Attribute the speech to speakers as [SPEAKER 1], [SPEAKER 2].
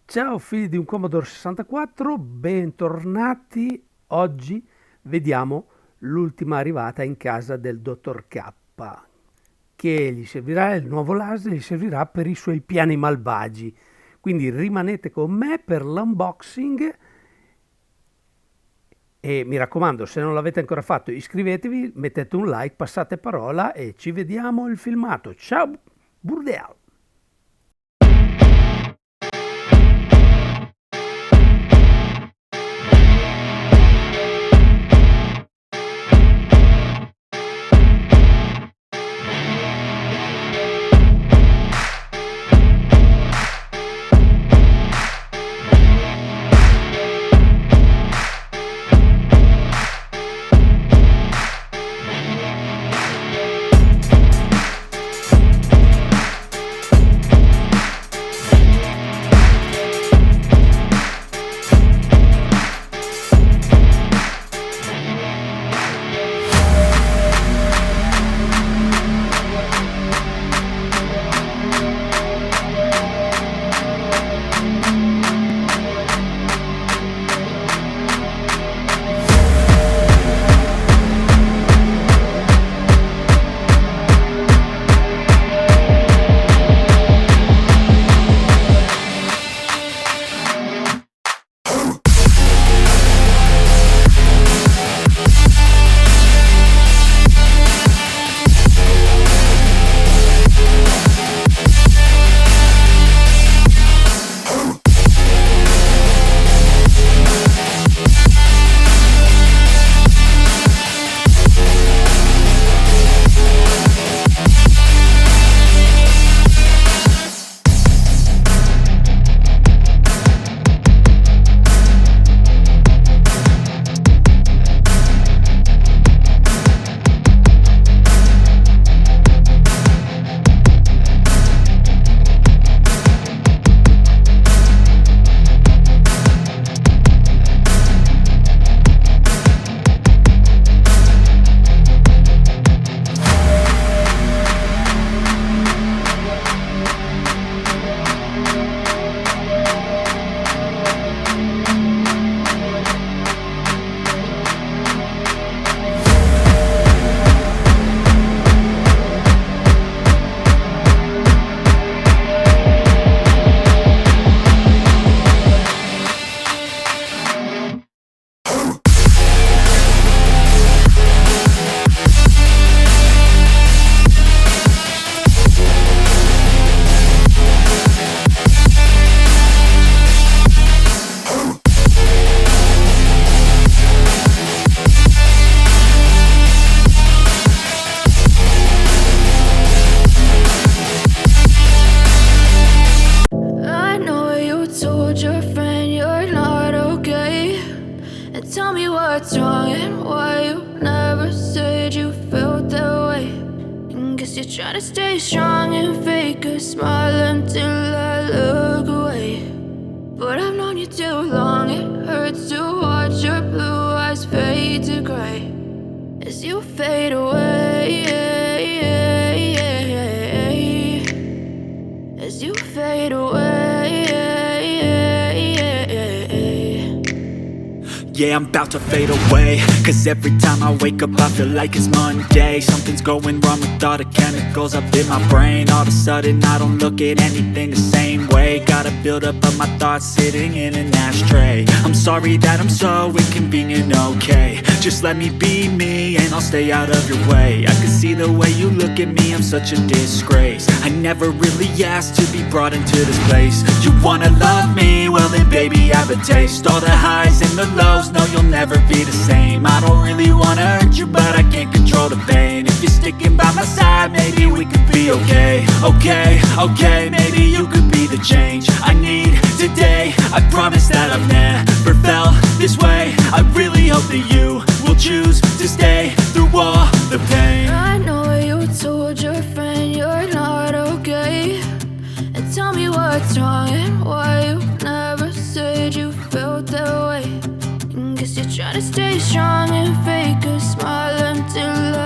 [SPEAKER 1] Ciao figli di un Commodore 64, bentornati. Oggi vediamo l'ultima arrivata in casa del dottor K, che gli servirà, il nuovo laser gli servirà per i suoi piani malvagi. Quindi rimanete con me per l'unboxing e mi raccomando, se non l'avete ancora fatto, iscrivetevi, mettete un like, passate parola e ci vediamo il filmato. Ciao, Burdel!
[SPEAKER 2] I know you told your friend you're not okay. And tell me what's wrong and why you never said you felt that way. And guess you're trying to stay strong and fake a smile until I look away. But I've known you too long, it hurts to watch your blue eyes fade to gray as you fade away. As you fade away.
[SPEAKER 3] Yeah, I'm about to fade away, cause every time I wake up I feel like it's Monday. Something's going wrong with all the chemicals up in my brain. All of a sudden I don't look at anything the same way. Got a build-up of my thoughts sitting in an ashtray. I'm sorry that I'm so inconvenient, okay. Just let me be me and I'll stay out of your way. I can see the way you look at me, I'm such a disgrace. I never really asked to be brought into this place. You wanna love me? Well then baby I have a taste. All the highs and the lows, no you'll never be the same. I don't really wanna hurt you but I can't control the pain. If you're sticking by my side maybe we could be okay. Okay, maybe you could be the change I need today. I promise that I've never felt this way. I really hope that you will choose to stay through all the pain.
[SPEAKER 2] I know you told your friend you're not okay. And tell me what's wrong and why you never said you felt that way. And guess you're trying to stay strong and fake a smile until